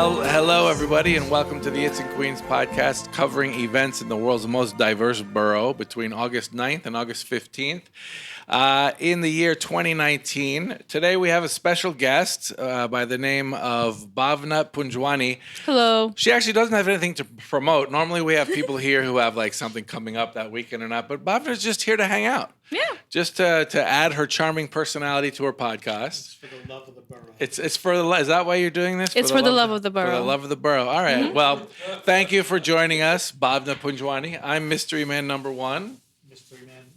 Well, hello, everybody, and welcome to the It's in Queens podcast covering events in the world's most diverse borough between August 9th and August 15th. In the year 2019. Today we have a special guest by the name of Bhavna Punjwani. Hello. She actually doesn't have anything to promote. Normally we have people here who have like something coming up that weekend or not, but Bhavna's just here to hang out. Yeah. Just to add her charming personality to her podcast. It's for the love of the borough. It's for the. Is that why you're doing this? It's for the love of the borough. For the love of the borough. All right. Mm-hmm. Well, thank you for joining us, Bhavna Punjwani. I'm Mystery Man number one. Mystery Man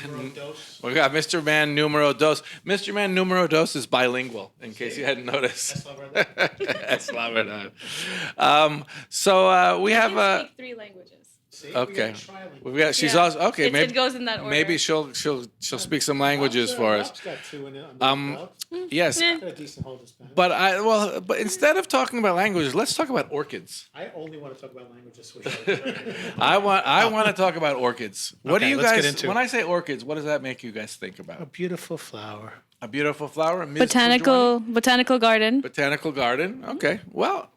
numero dos. We got Mr. Man numero dos. Mr. Man numero dos is bilingual, in case you hadn't noticed. That's la verdad. So we have I can speak 3 languages. See, okay. We got She's also okay. Maybe it goes in that order. Maybe she'll speak some languages for us. Got 2 in it. Yes. Got a decent hold of Spanish. But instead of talking about languages, let's talk about orchids. I only want to talk about languages. I want to talk about orchids. What do you let's guys? get into when it. I say orchids, what does that make you guys think about? A beautiful flower. A beautiful flower. Ms. Botanical garden. Botanical garden. Okay. Well,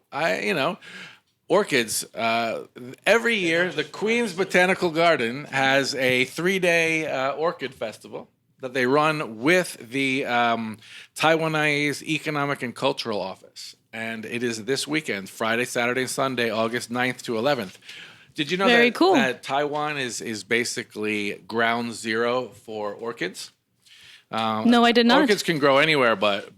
orchids. Every year, the Queens Botanical Garden has a 3-day orchid festival that they run with the Taiwanese Economic and Cultural Office. And it is this weekend, Friday, Saturday, and Sunday, August 9th to 11th. Did you know that Taiwan is basically ground zero for orchids? No, I did not. Orchids can grow anywhere, but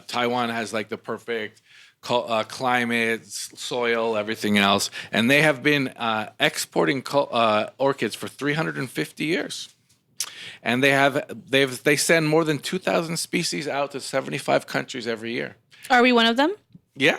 Taiwan has like the perfect climate, soil, everything else. And they have been exporting orchids for 350 years. And they send more than 2,000 species out to 75 countries every year. Are we one of them? Yeah.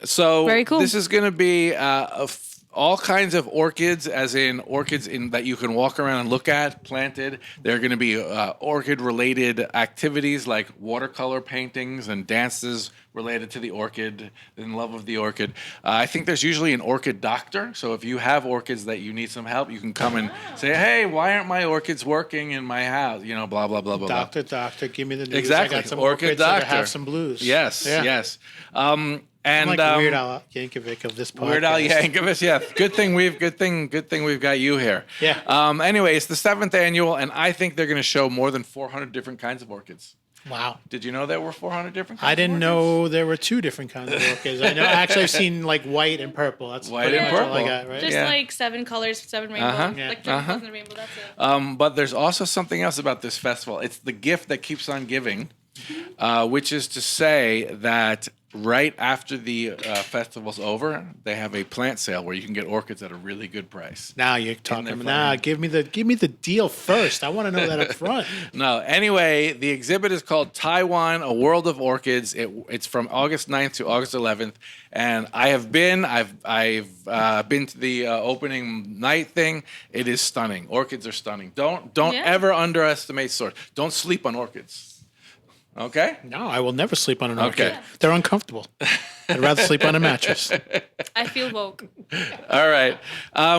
So very cool. This is going to be all kinds of orchids, as in orchids that you can walk around and look at, planted. There are going to be orchid-related activities like watercolor paintings and dances related to the orchid, in love of the orchid. I think there's usually an orchid doctor. So if you have orchids that you need some help, you can come and say, hey, why aren't my orchids working in my house? You know, blah, blah, blah, blah, blah. Doctor, give me the news. Exactly. I got some Orchid orchids doctor. that have some blues. Yes, Yeah. yes. I'm like Weird Al Yankovic of this podcast. Weird Al Yankovic, yeah. Good thing we've got you here. Yeah. Anyway, it's the 7th annual, and I think they're going to show more than 400 different kinds of orchids. Wow. Did you know there were 400 different kinds I didn't of orchids? know there were 2 different kinds of orchids. I know. Actually, I've seen like white and purple. That's White pretty and much all I purple. got, right? Just like 7 colors, 7 rainbows. Yeah. Like triple in the rainbow, that's it. But there's also something else about this festival. It's the gift that keeps on giving, which is to say that right after the festival's over, they have a plant sale where you can get orchids at a really good price. Now you're talking. Now give me the deal first. I want to know that up front. No. Anyway, the exhibit is called Taiwan: A World of Orchids. It's from August 9th to August 11th, and I've been to the opening night thing. It is stunning. Orchids are stunning. Don't ever underestimate source. Don't sleep on orchids. Okay? No, I will never sleep on an orchid. Okay. They're uncomfortable. I'd rather sleep on a mattress. I feel woke. All right.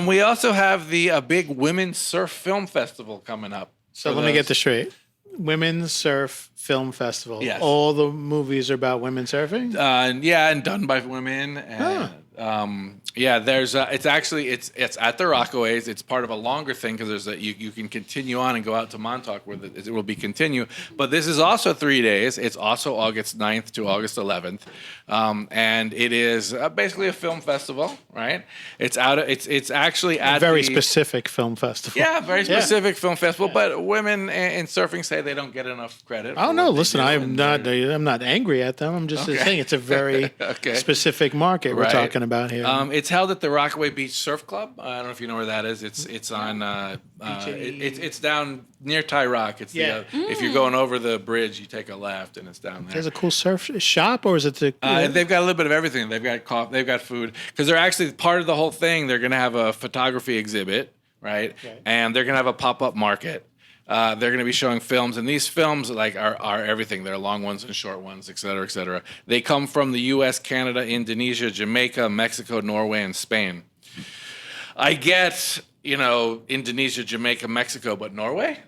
We also have the big Women's Surf Film Festival coming up. So let me get this straight. Women's Surf Film Festival. Yes. All the movies are about women surfing? And done by women. And, there's it's at the Rockaways. It's part of a longer thing because there's you can continue on and go out to Montauk where it will be continue. But this is also 3 days. It's also August 9th to August 11th, and it is basically a film festival, right? It's actually at a very specific film festival. Yeah, very specific film festival. But women in surfing say they don't get enough credit. Oh no! Listen, I'm not angry at them. I'm just saying it's a very specific market we're talking about here. It's held at the Rockaway Beach Surf Club. I don't know if you know where that is. It's on. It's down near Thai Rock. It's if you're going over the bridge, you take a left, and it's down there. There's a cool surf shop, or is it the? They've got a little bit of everything. They've got coffee. They've got food because they're actually part of the whole thing. They're going to have a photography exhibit, right? And they're going to have a pop-up market. They're going to be showing films, and these films are everything. They're long ones and short ones, et cetera, et cetera. They come from the U.S., Canada, Indonesia, Jamaica, Mexico, Norway, and Spain. I get, Indonesia, Jamaica, Mexico, but Norway?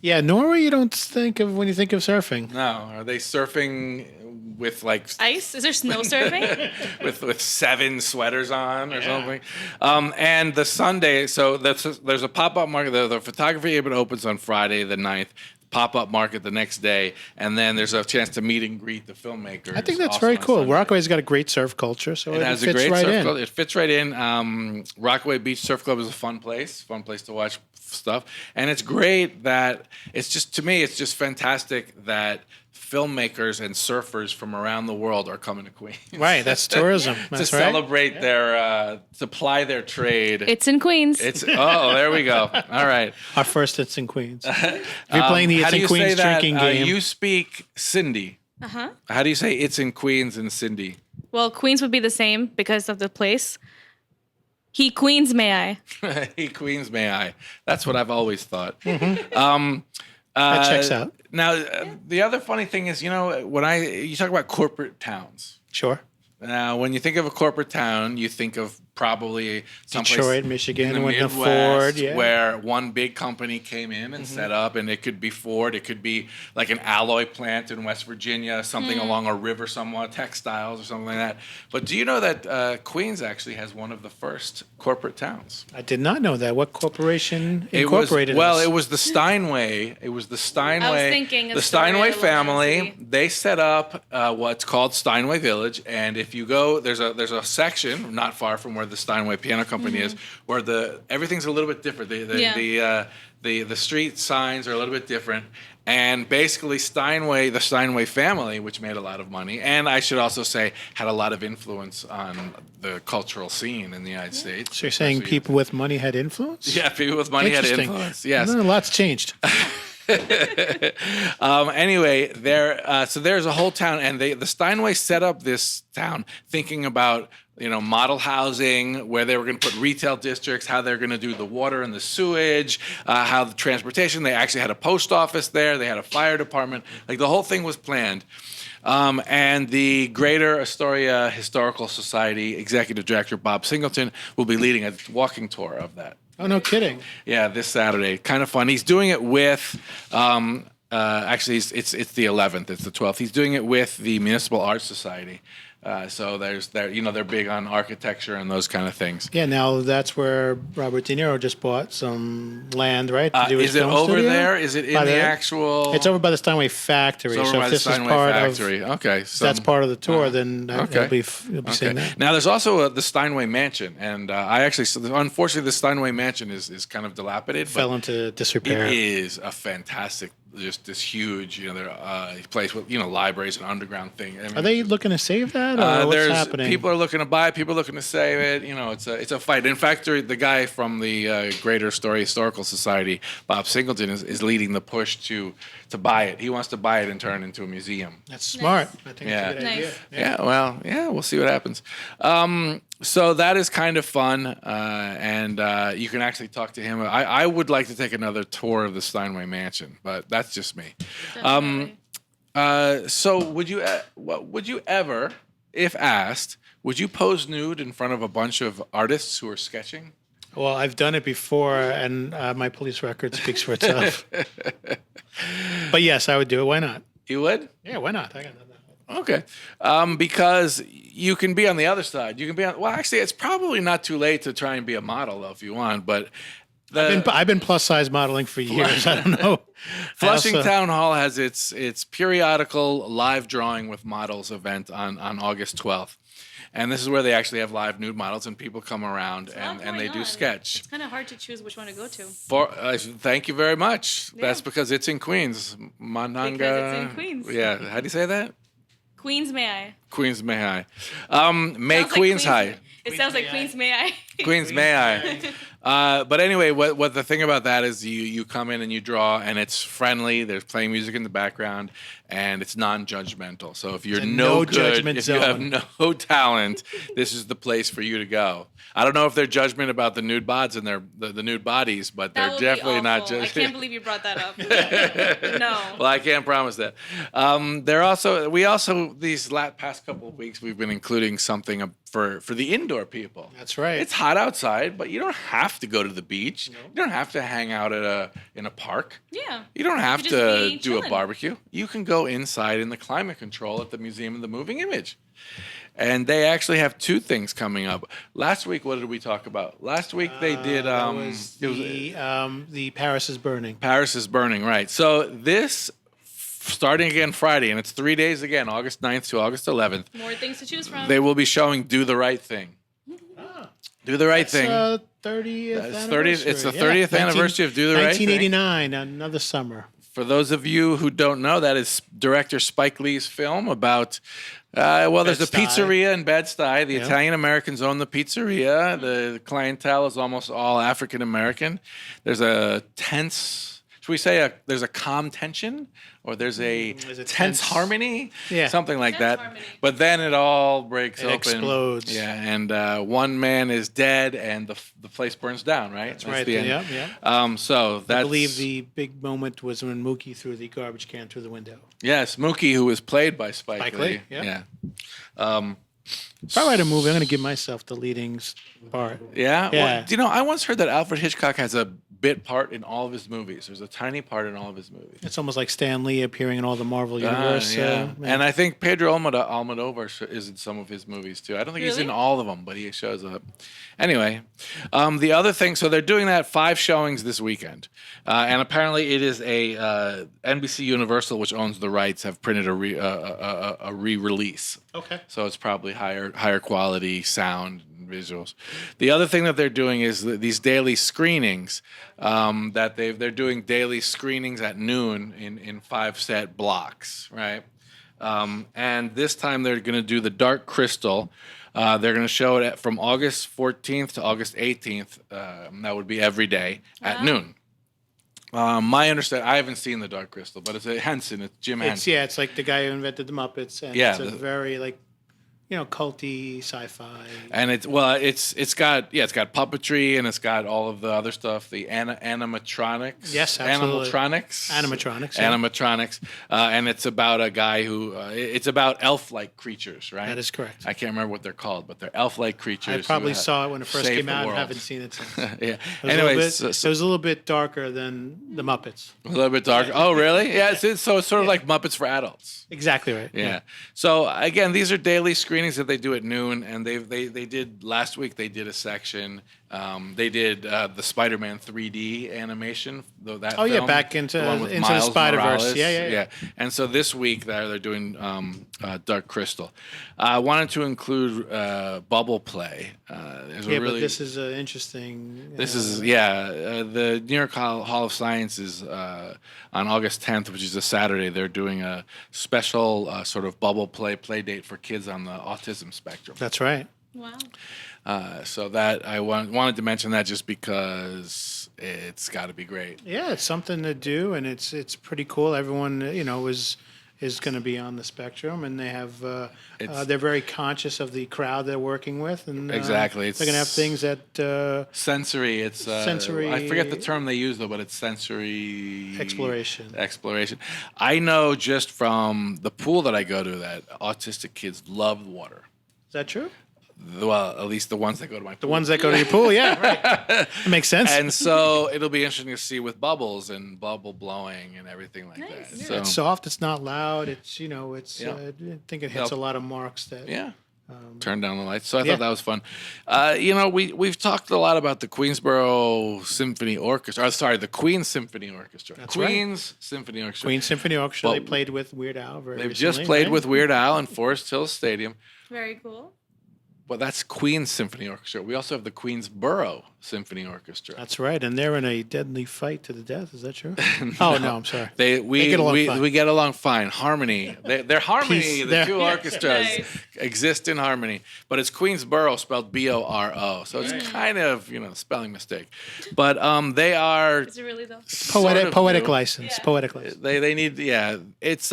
Yeah, Norway you don't think of when you think of surfing. No. Are they surfing with like ice. Is there snow surfing? with 7 sweaters on or something. And the Sunday, so there's a pop-up market. The photography exhibit opens on Friday the 9th. Pop-up market the next day, and then there's a chance to meet and greet the filmmakers. I think that's very cool. Rockaway's got a great surf culture, so it has fits a great right surf in. culture. It fits right in. Rockaway Beach Surf Club is a fun place to watch stuff, and it's great that it's just, to me, it's just fantastic that filmmakers and surfers from around the world are coming to Queens. Right, that's tourism. That's to celebrate their, to ply their trade. It's in Queens. There we go. All right. Our first It's in Queens. If you're playing the It's in Queens drinking game. You speak Cindy. Uh-huh. How do you say It's in Queens in Cindy? Well, Queens would be the same because of the place. He Queens may I. He Queens may I. That's what I've always thought. That checks out. Now, the other funny thing is, when you talk about corporate towns. Sure. Now, when you think of a corporate town, you think of probably someplace Detroit, Michigan, in the Midwest, Midwest, where one big company came in and set up, and it could be Ford, it could be like an alloy plant in West Virginia, something along a river somewhere, textiles or something like that. But do you know that Queens actually has one of the first corporate towns? I did not know that. What corporation incorporated us? It was the Steinway. It was the Steinway. I was thinking of the Steinway Story family. University. They set up what's called Steinway Village, and if you go, there's a section not far from where the Steinway Piano Company is, where everything's a little bit different. The street signs are a little bit different. And basically, the Steinway family, which made a lot of money, and I should also say had a lot of influence on the cultural scene in the United States. So you're saying people with money had influence? Yeah, people with money had influence. Yes. A lot's changed. Anyway, there's a whole town, and the Steinway set up this town thinking about model housing, where they were going to put retail districts, how they're going to do the water and the sewage, how the transportation. They actually had a post office there. They had a fire department. Like, the whole thing was planned. And the Greater Astoria Historical Society Executive Director Bob Singleton will be leading a walking tour of that. Oh, no kidding. Yeah, this Saturday. Kind of fun. He's doing it with, actually, it's the 11th. It's the 12th. He's doing it with the Municipal Arts Society. So they're big on architecture and those kind of things. Yeah, now that's where Robert De Niro just bought some land, right? To do his is it film over studio? there? Is it in the actual? It's over by the Steinway factory. It's over by the Steinway factory. Okay, so that's part of the tour. Then you'll be seeing that. Now there's also the Steinway Mansion, and unfortunately, the Steinway Mansion is kind of dilapidated. Fell into disrepair. It is a fantastic. Just this huge, place with libraries and underground thing. I mean, are they looking to save that, or what's happening? People are looking to buy it. People are looking to save it. It's a fight. In fact, the guy from the Greater Astoria Historical Society, Bob Singleton, is leading the push to buy it. He wants to buy it and turn it into a museum. That's smart. Nice. I think it's a good idea. Yeah. We'll see what happens. So that is kind of fun, and you can actually talk to him. I would like to take another tour of the Steinway Mansion, but that's just me. So would you ever, if asked, would you pose nude in front of a bunch of artists who are sketching? Well, I've done it before, and my police record speaks for itself. But yes, I would do it. Why not? You would? Yeah, why not? I got nothing. Okay, because you can be on the other side. You can be on. Well, actually, it's probably not too late to try and be a model, though, if you want. But I've been plus size modeling for years. I don't know. Flushing Town Hall has its periodical live drawing with models event on August 12th. And this is where they actually have live nude models, and people come around and they do sketch. It's kind of hard to choose which one to go to. Thank you very much. Yeah. That's because it's in Queens. Mananga. Because it's in Queens. Yeah. How do you say that? Queens may I. Queens may I. May Queens High. It sounds like Queens may I. Queens may I. But anyway, what the thing about that is you come in and you draw, and it's friendly. There's playing music in the background, and it's non-judgmental. So if you're no good, if you have no talent, this is the place for you to go. I don't know if they're judgment about the nude bods and the nude bodies, but they're definitely not just. I can't believe you brought that up. No. Well, I can't promise that. These past couple of weeks, we've been including something for the indoor people. That's right. It's hot outside, but you don't have to go to the beach. No. You don't have to hang out in a park. Yeah. You don't have You to just do a chilling. barbecue. You can go inside in the climate control at the Museum of the Moving Image. And they actually have two things coming up. Last week, what did we talk about? Last week they did. That was the Paris is Burning. Paris is Burning, right? So this starting again Friday, and it's 3 days again, August 9th to August 11th. More things to choose from. They will be showing "Do the Right Thing." Do the right thing. 30th anniversary. It's the 30th anniversary of Do the Right Thing. 1989, another summer. For those of you who don't know, that is director Spike Lee's film about, there's a pizzeria in Bed-Stuy. The Italian Americans own the pizzeria. The clientele is almost all African American. There's a tense, should we say, there's a calm tension? Or there's a tense harmony? Yeah. Something like Tense that. harmony. But then it all breaks open. It explodes. Yeah, and one man is dead and the place burns down, right? That's right. the end. Yeah. So that's... I believe the big moment was when Mookie threw the garbage can through the window. Yes, Mookie, who was played by Spike Spike Lee. Lee, yeah. Yeah. If I write a movie, I'm going to give myself the leading part. Yeah? Yeah. Well, I once heard that Alfred Hitchcock has a bit part in all of his movies. There's a tiny part in all of his movies. It's almost like Stan Lee appearing in all the Marvel universe. Yeah. And I think Pedro Almodovar is in some of his movies too. I don't think he's in all of them, but he shows up. Anyway, the other thing, so they're doing that 5 showings this weekend. And apparently it is a NBC Universal, which owns the rights, have printed a re-release. Okay. So it's probably higher quality sound and visuals. The other thing that they're doing is these daily screenings. They're doing daily screenings at noon in 5-set blocks, right? And this time they're going to do the Dark Crystal. They're going to show it from August 14th to August 18th. That would be every day at noon. My understanding, I haven't seen the Dark Crystal, but it's Henson. It's Jim Henson. It's like the guy who invented the Muppets. And it's a very culty sci-fi. And it's got puppetry and it's got all of the other stuff, the animatronics. Yes, absolutely. Animatronics. Yeah. Animatronics. And it's about a guy who it's about elf-like creatures, right? That is correct. I can't remember what they're called, but they're elf-like creatures. I probably saw it when it first came out and haven't seen it since. Yeah. Anyways, it was a little bit darker than the Muppets. A little bit darker. Oh, really? Yeah. It's sort of like Muppets for adults. Exactly right. Yeah. So again, these are daily screenings that they do at noon, and they did last week. They did a section. They did the Spider-Man 3D animation. That film, back into the Miles Spider-Verse. Morales. Yeah. And so this week they're doing Dark Crystal. I wanted to include Bubble Play. But this is interesting. The New York Hall of Science is on August 10th, which is a Saturday. They're doing a special sort of bubble play date for kids on the autism spectrum. That's right. Wow. So that I wanted to mention that just because it's got to be great. Yeah, it's something to do, and it's pretty cool. Everyone is going to be on the spectrum, and they have they're very conscious of the crowd they're working with, and exactly they're going to have things that sensory. It's sensory. I forget the term they use though, but it's sensory exploration. I know just from the pool that I go to that autistic kids love water. Is that true? Well, at least the ones that go to my pool. The ones that go to your pool, yeah, right. That makes sense. And so it'll be interesting to see with bubbles and bubble blowing and everything like that. Yeah, So it's soft. It's not loud. It's I think it hits a lot of marks that. Yeah. Turn down the lights. So I thought that was fun. We've talked a lot about the Queensborough Symphony Orchestra. The Queens Symphony Orchestra. That's Queens Symphony Orchestra. Queens Symphony Orchestra. They played with Weird Al very They've recently, just played with Weird Al in Forest Hills Stadium. Very cool. Well, that's Queens Symphony Orchestra. We also have the Queensborough Symphony Orchestra. That's right, and they're in a deadly fight to the death. Is that true? Oh no, I'm sorry. We get along fine. Harmony. They're harmony. Peace. The two orchestras Nice. exist in harmony, but it's Queensborough spelled Boro. So it's kind of spelling mistake, but they are. Is it really though? Poetic license. Yeah. Poetic license. They need It's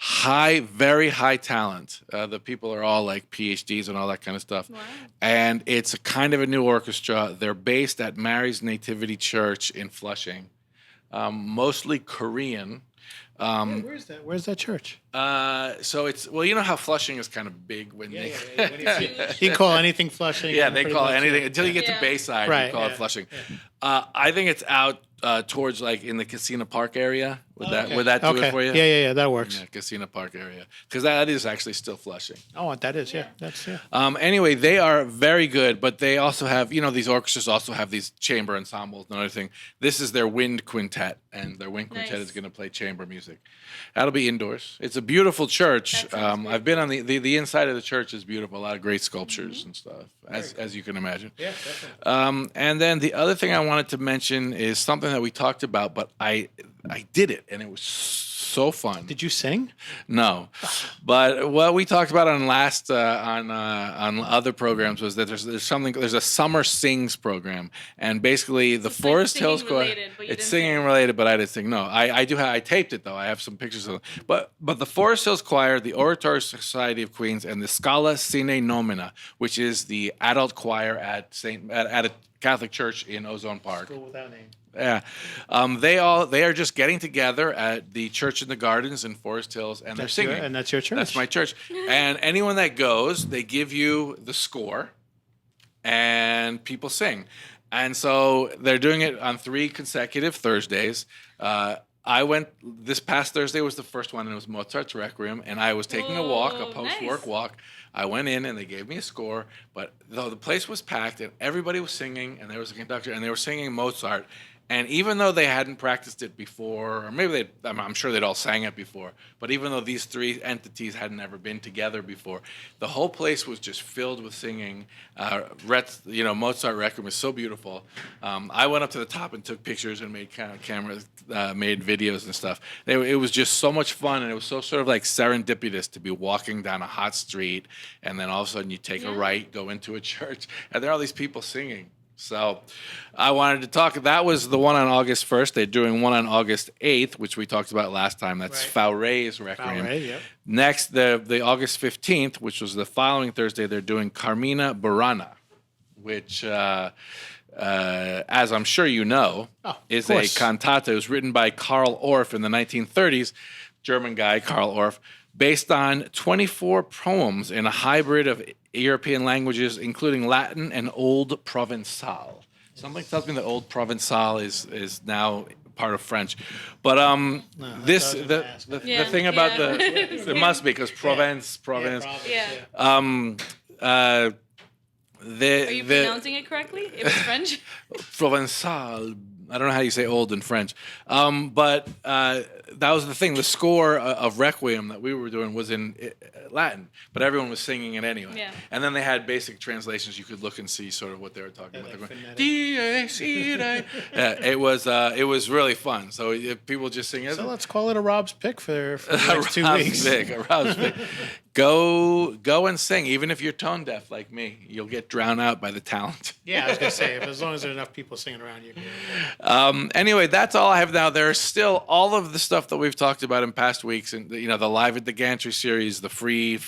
very high talent. The people are all like PhDs and all that kind of stuff. Wow. And it's a kind of a new orchestra. They're based at Mary's Nativity Church in Flushing, mostly Korean. Where's that? Where's that church? So it's you know how Flushing is kind of big when they You can call anything Flushing. yeah they pretty call much, it anything until you get to Bayside. Right, You call it yeah. Flushing. I think it's out towards like in the Casino Park area. Would that do it for you? Yeah, that works. Yeah, Casino Park area, because that is actually still Flushing. Oh, that is, that's Anyway, they are very good, but they also have, these orchestras also have these chamber ensembles and other thing. This is their wind quintet, and their wind quintet is going to play chamber music. That'll be indoors. It's a beautiful church. I've been on the inside of the church is beautiful. A lot of great sculptures and stuff, as you can imagine. Yeah, definitely. And then the other thing I wanted to mention is something that we talked about, but I did it, and it was so fun. Did you sing? No, but what we talked about on last on other programs was that there's a summer sings program, and basically the Forest Hills Choir. It's singing related, but I didn't sing. No, I taped it though. I have some pictures of it. But the Forest Hills Choir, the Oratory Society of Queens, and the Scala Sine Nomina, which is the adult choir at a Catholic church in Ozone Park. School without name. Yeah, they are just getting together at the Church in the Gardens in Forest Hills, and they're singing. And that's your church. That's my church. And anyone that goes, they give you the score, and people sing. And so they're doing it on 3 consecutive Thursdays. I went this past Thursday was the first one, and it was Mozart's Requiem, and I was taking a walk, a post-work walk. I went in, and they gave me a score, but though the place was packed, and everybody was singing, and there was a conductor, and they were singing Mozart. And even though they hadn't practiced it before, or maybe I'm sure they'd all sang it before, but even though these 3 entities hadn't ever been together before, the whole place was just filled with singing. Mozart Requiem was so beautiful. I went up to the top and took pictures and made made videos and stuff. It was just so much fun, and it was so sort of like serendipitous to be walking down a hot street, and then all of a sudden you take a right, go into a church, and there are all these people singing. So I wanted to talk. That was the one on August 1st. They're doing one on August 8th, which we talked about last time. That's Fauré's Requiem. Fauré, yep. Next, the August 15th, which was the following Thursday, they're doing Carmina Burana, which, as I'm sure you know, is a cantata. It was written by Karl Orff in the 1930s, German guy, Karl Orff, based on 24 poems in a hybrid of European languages, including Latin and Old Provençal. Something tells me that Old Provençal is now part of French, but the thing about it must be because Provence. Yeah. Are you pronouncing it correctly? It was French. Provençal. I don't know how you say old in French, but that was the thing. The score of Requiem that we were doing was in Latin, but everyone was singing it anyway. Yeah. And then they had basic translations. You could look and see sort of what they were talking about. Like It was really fun. So if people just sing it. So let's call it a Rob's pick for the next 2 weeks. A Rob's pick. Go and sing. Even if you're tone deaf like me, you'll get drowned out by the talent. Yeah, I was gonna say, as long as there's enough people singing around you. Anyway, that's all I have now. There's still all of the stuff that we've talked about in past weeks, and the Live at the Gantry series, the free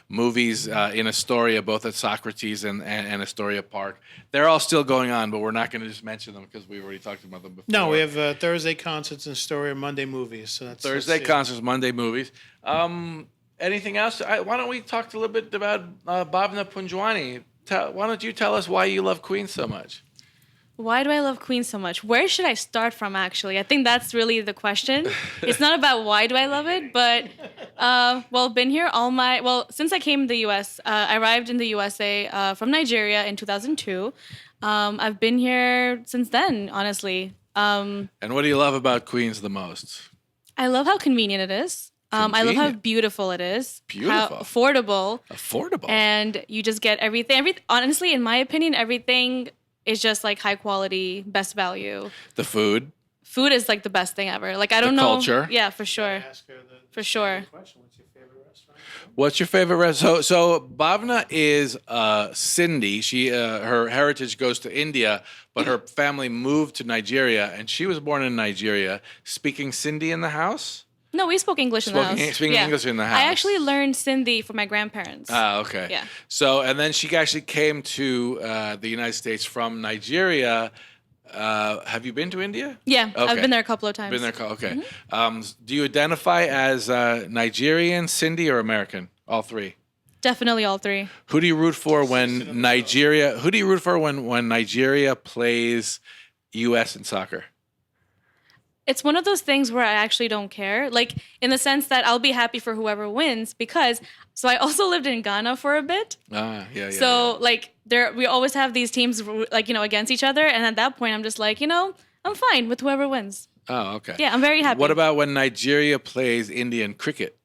movies in Astoria, both at Socrates and Astoria Park. They're all still going on, but we're not going to just mention them because we've already talked about them before. No, we have Thursday concerts in Astoria, Monday movies. So that's Thursday concerts, Monday movies. Anything else? Why don't we talk a little bit about Bhavna Punjwani? Why don't you tell us why you love Queens so much? Why do I love Queens so much? Where should I start from, actually? I think that's really the question. It's not about why do I love it, but, been here since I came to the U.S., I arrived in the USA from Nigeria in 2002. I've been here since then, honestly. And what do you love about Queens the most? I love how convenient it is. I love how beautiful it is. Beautiful. How affordable. Affordable. And you just get everything. Honestly, in my opinion, everything is just like high quality, best value. The food. Food is like the best thing ever. Like, I don't know. Culture. Yeah, for sure. For sure. What's your favorite restaurant? What's your favorite restaurant? So Bhavna is Sindhi. She her heritage goes to India, but her family moved to Nigeria, and she was born in Nigeria. Speaking Sindhi in the house? No, we spoke English in the house. Speaking English in the house. I actually learned Sindhi from my grandparents. Ah, okay. Yeah. So, and then she actually came to the United States from Nigeria Have you been to India? Yeah, Okay. I've been there a couple of times. Been there. Okay. Do you identify as Nigerian, Sindhi, or American? All three. Definitely all three. Who do you root for when Nigeria? Who do you root for when Nigeria plays U.S. in soccer? It's one of those things where I actually don't care. Like, in the sense that I'll be happy for whoever wins because, so I also lived in Ghana for a bit. Yeah. So, like, we always have these teams, like, against each other. And at that point, I'm just like, I'm fine with whoever wins. Oh, okay. Yeah, I'm very happy. What about when Nigeria plays Indian cricket?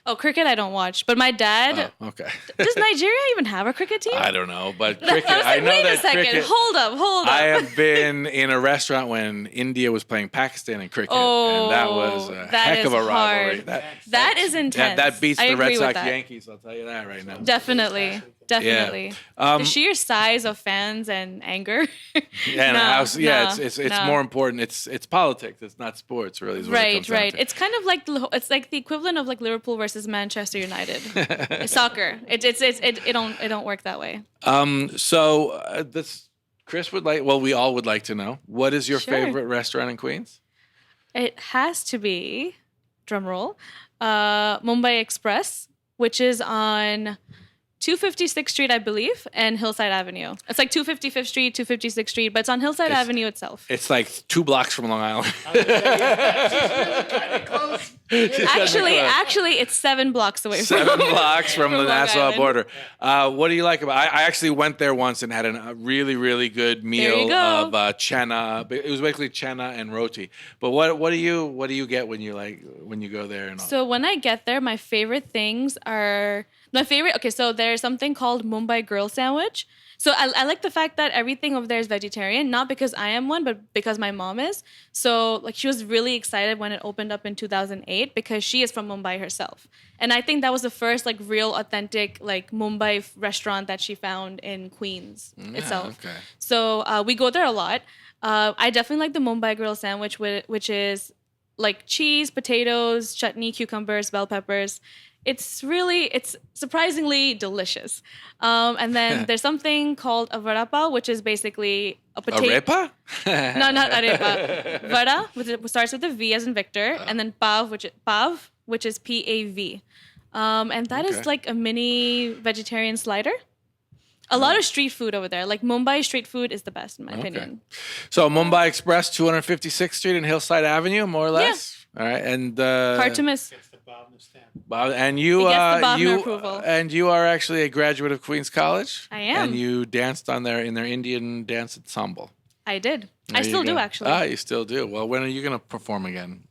Oh, cricket I don't watch, but my dad. Oh, okay. Does Nigeria even have a cricket team? I don't know, but cricket. I was like, I know wait that a second. cricket. Hold up. I have been in a restaurant when India was playing Pakistan in cricket, and that was a heck of a rivalry. That is intense. That beats the Red Sox that. Yankees. I'll tell you that right now. Definitely. The sheer size of fans and anger. It's more important. It's politics. It's not sports, really. Is what it comes down to. It's kind of like the equivalent of like Liverpool versus Manchester United. It's soccer. It don't work that way. This Chris would like. Well, we all would like to know, what is your favorite restaurant in Queens? It has to be, drum roll, Mumbai Express, which is on 256th Street, I believe, and Hillside Avenue. It's like 255th Street, 256th Street, but it's on Hillside Avenue itself. It's like 2 blocks from Long Island. Actually, it's 7 blocks away. 7 blocks from the Long Nassau Island. border. What do you like about? I actually went there once and had a really, really good meal of chena. It was basically chena and roti. But what do you get when you go there? And all? So when I get there, my favorite things are Okay, so there's something called Mumbai Grill Sandwich. So I like the fact that everything over there is vegetarian, not because I am one, but because my mom is. So like she was really excited when it opened up in 2008 because she is from Mumbai herself. And I think that was the first like real authentic like Mumbai restaurant that she found in Queens itself. Okay. So we go there a lot. I definitely like the Mumbai Grill Sandwich, which is like cheese, potatoes, chutney, cucumbers, bell peppers. It's surprisingly delicious. And then there's something called a vada pav, which is basically a potato. Arepa? No, not arepa. Vada, which starts with a V as in Victor, and then pav, which is P-A-V. And that is like a mini vegetarian slider. A lot of street food over there. Like Mumbai street food is the best in my opinion. So Mumbai Express, 256th Street and Hillside Avenue, more or less. Yeah. All right, and hard to miss. And you approval. And you are actually a graduate of Queens College. I am. And you danced in their Indian dance ensemble. I did. I still do actually. You still do. Well, when are you going to perform again?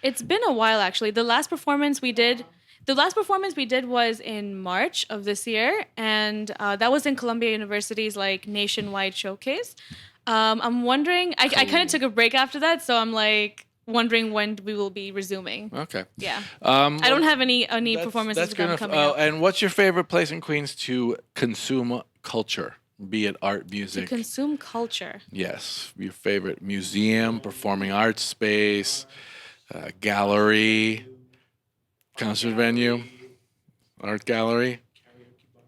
It's been a while actually. The last performance we did was in March of this year, and that was in Columbia University's like nationwide showcase. I'm wondering. I kind of took a break after that, so I'm like wondering when we will be resuming. Okay. Yeah. I don't have any performances coming up. And what's your favorite place in Queens to consume culture, be it art, music? To consume culture. Yes. Your favorite museum, performing arts space, gallery, concert venue, art gallery,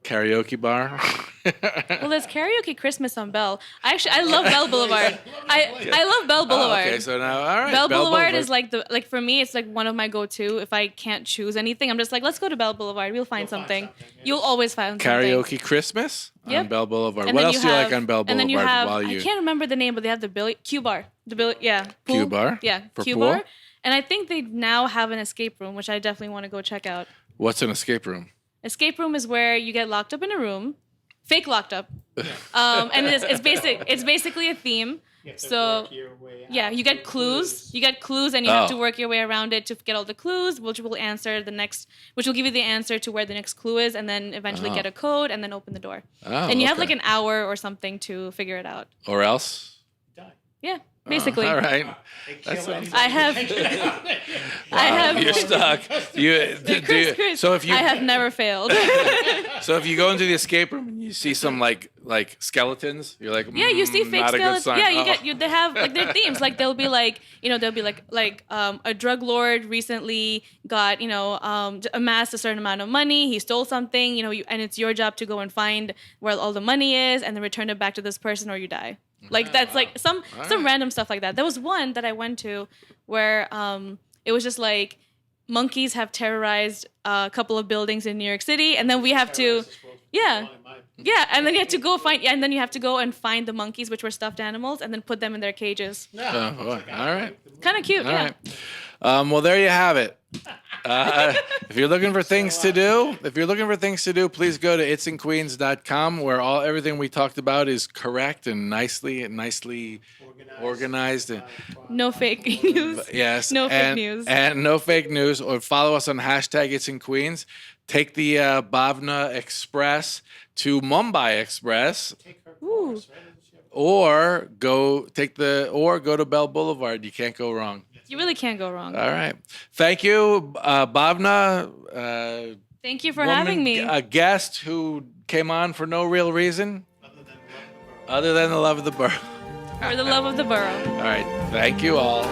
karaoke bar. Well, there's karaoke Christmas on Bell. I love Bell Boulevard. I love Bell Boulevard. Okay, so now all right. Bell Boulevard is like for me, it's like one of my go-to. If I can't choose anything, I'm just like, let's go to Bell Boulevard. We'll find something. You'll always find something. Karaoke Christmas on Bell Boulevard. And what else do you like on Bell Boulevard? And then you have I can't remember the name, but they have the Q Bar. Pool. Q Bar. Yeah, for Q pool? Bar. And I think they now have an escape room, which I definitely want to go check out. What's an escape room? Escape room is where you get locked up in a room, fake locked up, and it's basically a theme. So you get clues. You get clues, and you have to work your way around it to get all the clues, which will give you the answer to where the next clue is, and then eventually get a code, and then open the door. And you have like an hour or something to figure it out. Or else? Yeah. Basically. All right. I have. You're stuck. Chris, so if you, I have never failed. So if you go into the escape room and you see some like skeletons, you're like, you see fake not skeletons. A good sign. Yeah, they have like their themes. Like they'll be like a drug lord recently got amassed a certain amount of money. He stole something, and it's your job to go and find where all the money is and then return it back to this person or you die. Like that's like some random stuff like that. There was one that I went to where it was just like monkeys have terrorized a couple of buildings in New York City, and then we have to and then you have to go and find the monkeys, which were stuffed animals, and then put them in their cages. Oh, boy. All right. Kind of cute. All right. Well, there you have it. If you're looking for things to do, please go to itsinqueens.com, where everything we talked about is correct and nicely organized. No fake news. Yes. No fake news. And no fake news. Or follow us on #itsinqueens. Take the Bhavna Express to Mumbai Express. Ooh. Or go to Bell Boulevard. You can't go wrong. You really can't go wrong. All right. Thank you, Bhavna. Thank you for having me. A guest who came on for no real reason other than the love of the borough. Or the love of the borough. All right. Thank you all.